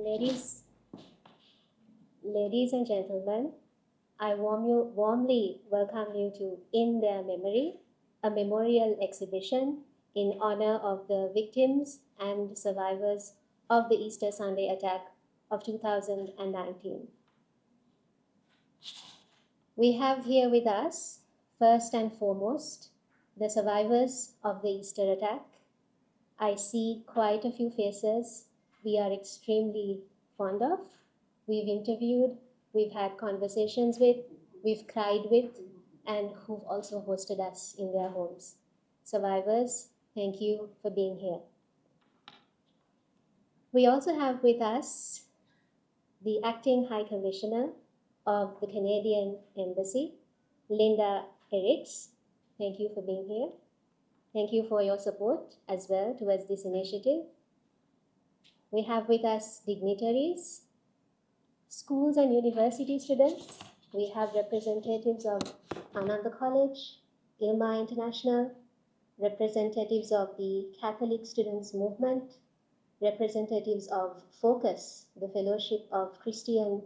Ladies, ladies and gentlemen, I warmly welcome you to In Their Memory, a memorial exhibition in honor of the victims and survivors of the Easter Sunday attack of 2019. We have here with us, first and foremost, the survivors of the Easter attack. I see quite a few faces we are extremely fond of. We've interviewed, we've had conversations with, we've cried with, and who've also hosted us in their homes. Survivors, thank you for being here. We also have with us the Acting High Commissioner of the Canadian Embassy, Linda Eriks. Thank you for being here. Thank you for your support as well towards this initiative. We have with us dignitaries, schools and university students. We have representatives of Ananda College, ILMA International, representatives of the Catholic Students Movement, representatives of FOCUS, the Fellowship of Christian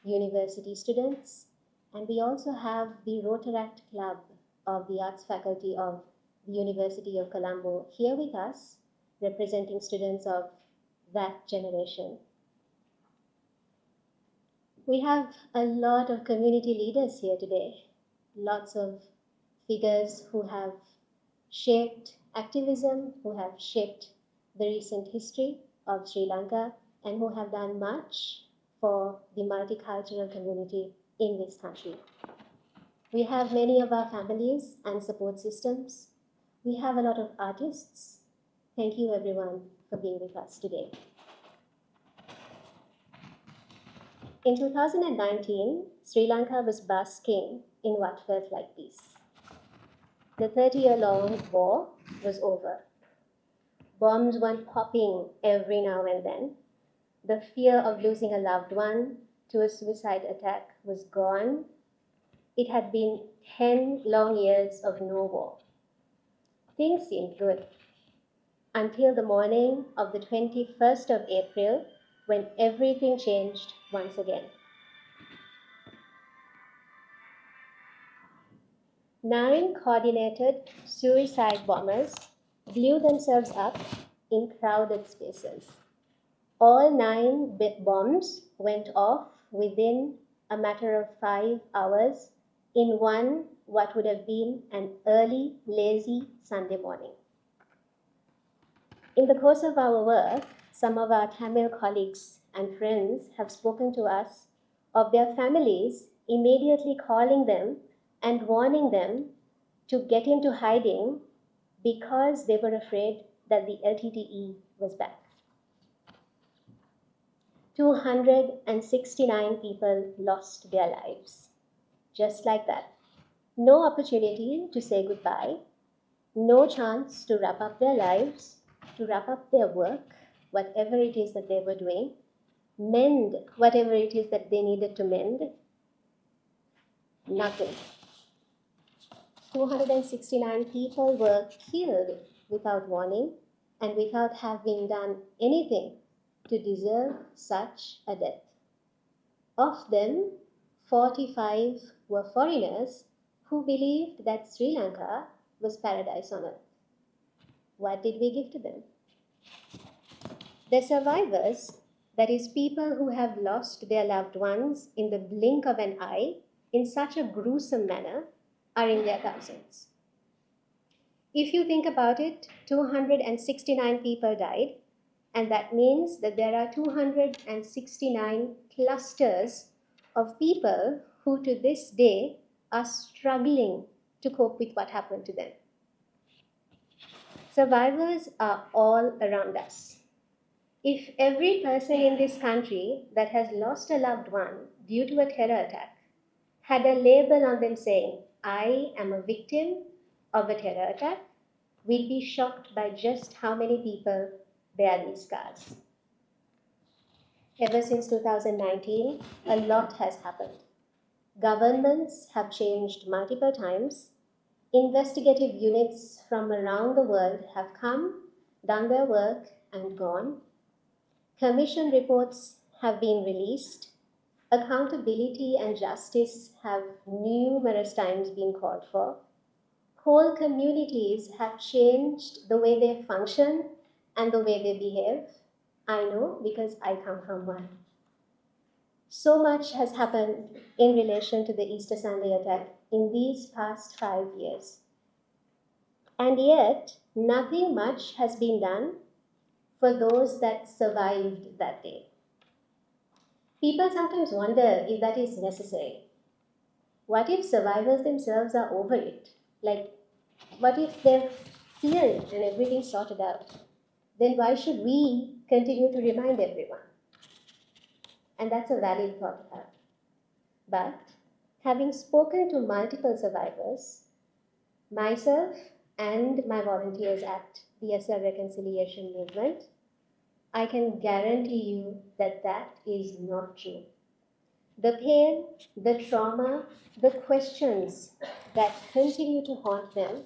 University Students, and we also have the Rotaract Club of the Arts Faculty of the University of Colombo here with us, representing students of that generation. We have a lot of community leaders here today, lots of figures who have shaped activism, who have shaped the recent history of Sri Lanka, and who have done much for the multicultural community in this country. We have many of our families and support systems. We have a lot of artists. Thank you everyone for being with us today. In 2019, Sri Lanka was basking in what felt like peace. The 30-year-long war was over. Bombs weren't popping every now and then. The fear of losing a loved one to a suicide attack was gone. It had been 10 long years of no war. Things seemed good until the morning of the 21st of April, when everything changed once again. 9 coordinated suicide bombers blew themselves up in crowded spaces. All 9 bombs went off within a matter of 5 hours in what would have been an early, lazy Sunday morning. In the course of our work, some of our Tamil colleagues and friends have spoken to us of their families immediately calling them and warning them to get into hiding because they were afraid that the LTTE was back. 269 people lost their lives. Just like that. No opportunity to say goodbye, no chance to wrap up their lives, to wrap up their work, whatever it is that they were doing, mend whatever it is that they needed to mend. Nothing. 269 people were killed without warning and without having done anything to deserve such a death. Of them, 45 were foreigners who believed that Sri Lanka was paradise on earth. What did we give to them? The survivors, that is, people who have lost their loved ones in the blink of an eye in such a gruesome manner, are in their thousands. If you think about it, 269 people died, and that means that there are 269 clusters of people who to this day are struggling to cope with what happened to them. Survivors are all around us. If every person in this country that has lost a loved one due to a terror attack had a label on them saying, "I am a victim of a terror attack," we'd be shocked by just how many people bear these scars. Ever since 2019, a lot has happened. Governments have changed multiple times. Investigative units from around the world have come, done their work, and gone. Commission reports have been released. Accountability and justice have numerous times been called for. Whole communities have changed the way they function and the way they behave. I know because I come from one. So much has happened in relation to the Easter Sunday attack in these past 5 years. And yet, nothing much has been done for those that survived that day. People sometimes wonder if that is necessary. What if survivors themselves are over it? Like, what if they've healed and everything's sorted out? Then why should we continue to remind everyone? And that's a valid thought to have. But having spoken to multiple survivors, myself and my volunteers at the SR Reconciliation Movement, I can guarantee you that that is not true. The pain, the trauma, the questions that continue to haunt them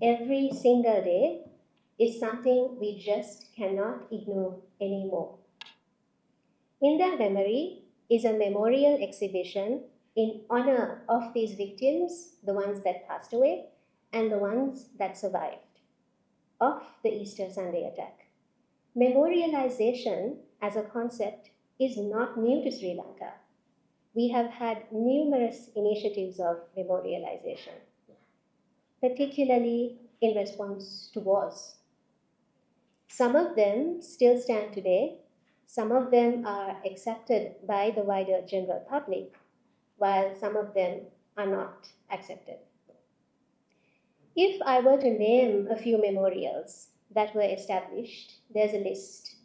every single day is something we just cannot ignore anymore. In their memory is a memorial exhibition in honor of these victims, the ones that passed away and the ones that survived, of the Easter Sunday attack. Memorialization as a concept is not new to Sri Lanka. We have had numerous initiatives of memorialization, particularly in response to wars. Some of them still stand today. Some of them are accepted by the wider general public, while some of them are not accepted. If I were to name a few memorials that were established, there's a list,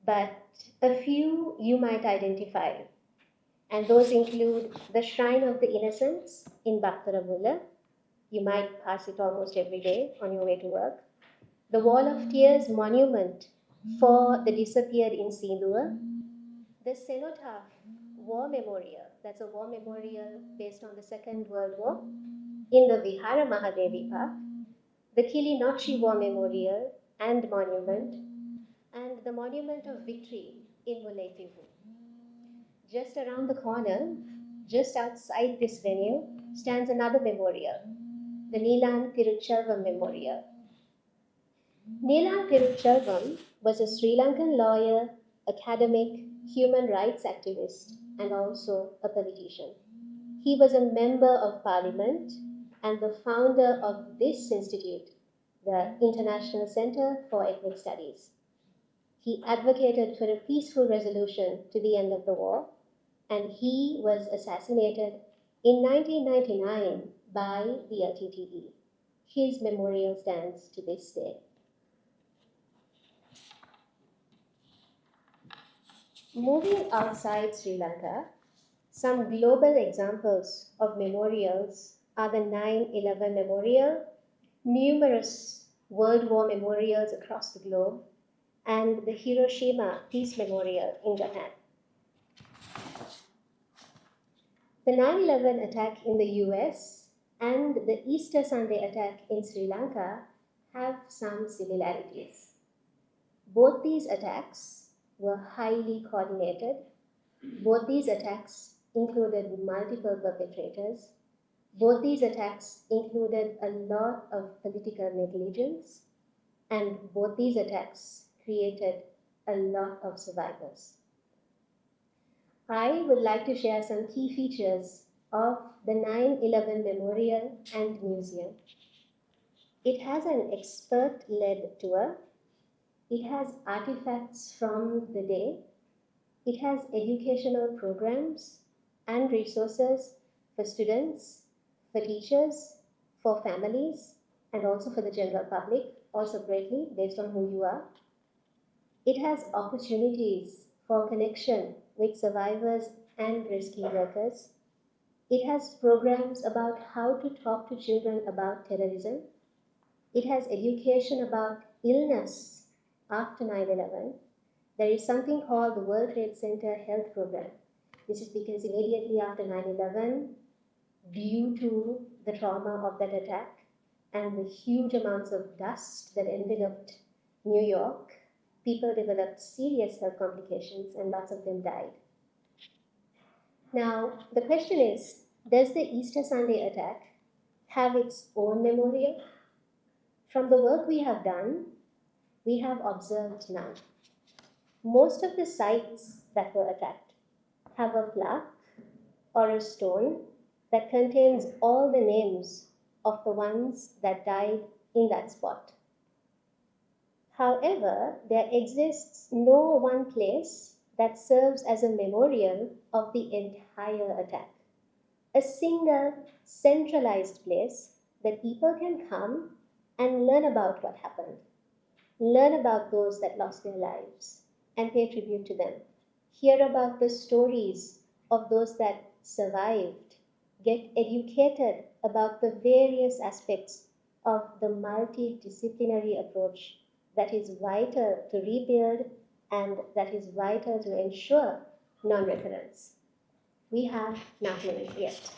but a few you might identify, and those include the Shrine of the Innocents in Bhaktaramulla. You might pass it almost every day on your way to work. The Wall of Tears Monument for the disappeared in Sindhua. The Cenotaph War Memorial, that's a war memorial based on the Second World War, in the Vihara Mahadevi Park. The Kilinochchi War Memorial and Monument, and the Monument of Victory in Mullaitivu. Just around the corner, just outside this venue, stands another memorial, the Neelan Tiruchelvam Memorial. Neelan Tiruchelvam was a Sri Lankan lawyer, academic, human rights activist, and also a politician. He was a member of parliament and the founder of this institute, the International Center for Ethnic Studies. He advocated for a peaceful resolution to the end of the war, and he was assassinated in 1999 by the LTTE. His memorial stands to this day. Moving outside Sri Lanka, some global examples of memorials are the 9/11 Memorial, numerous World War memorials across the globe, and the Hiroshima Peace Memorial in Japan. The 9/11 attack in the US and the Easter Sunday attack in Sri Lanka have some similarities. Both these attacks were highly coordinated. Both these attacks included multiple perpetrators. Both these attacks included a lot of political negligence, and both these attacks created a lot of survivors. I would like to share some key features of the 9/11 Memorial and Museum. It has an expert-led tour. It has artifacts from the day. It has educational programs and resources for students, for teachers, for families, and also for the general public, all separately based on who you are. It has opportunities for connection with survivors and rescue workers. It has programs about how to talk to children about terrorism. It has education about illness after 9/11. There is something called the World Trade Center Health Program. This is because immediately after 9/11, due to the trauma of that attack and the huge amounts of dust that enveloped New York, People developed serious health complications and lots of them died. Now, the question is, does the Easter Sunday attack have its own memorial? From the work we have done, we have observed none. Most of the sites that were attacked have a plaque or a stone that contains all the names of the ones that died in that spot. However, there exists no one place that serves as a memorial of the entire attack. A single centralized place that people can come and learn about what happened, learn about those that lost their lives, and pay tribute to them. Hear about the stories of those that survived, get educated about the various aspects of the multidisciplinary approach that is vital to rebuild and that is vital to ensure non-recurrence. We have nothing yet.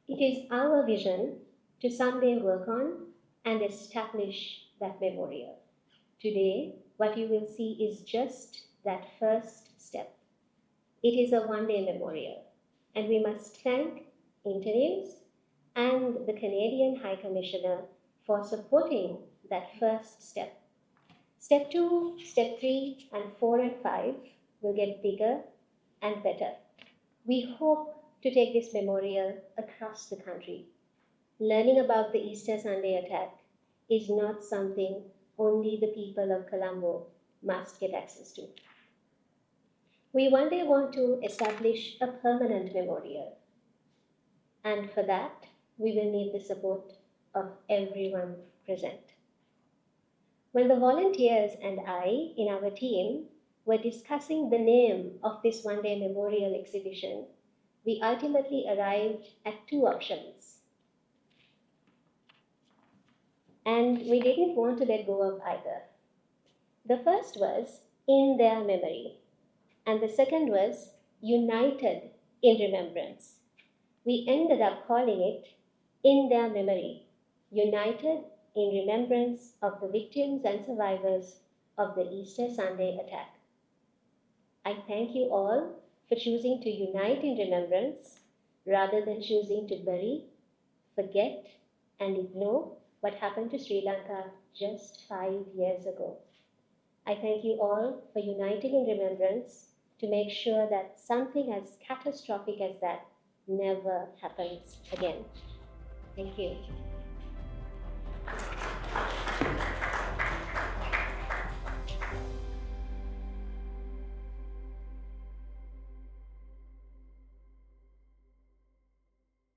It is our vision to someday work on and establish that memorial. Today, what you will see is just that first step. It is a one-day memorial, and we must thank Internews and the Canadian High Commissioner for supporting that first step. Step 2, Step 3, and 4 and 5 will get bigger and better. We hope to take this memorial across the country. Learning about the Easter Sunday attack is not something only the people of Colombo must get access to. We one day want to establish a permanent memorial, and for that, we will need the support of everyone present. When the volunteers and I, in our team, were discussing the name of this one-day memorial exhibition, we ultimately arrived at two options. And we didn't want to let go of either. The first was in their memory, and the second was united in remembrance. We ended up calling it in their memory, united in remembrance of the victims and survivors of the Easter Sunday attack. I thank you all for choosing to unite in remembrance rather than choosing to bury, forget, and ignore what happened to Sri Lanka just 5 years ago. I thank you all for uniting in remembrance to make sure that something as catastrophic as that never happens again. Thank you.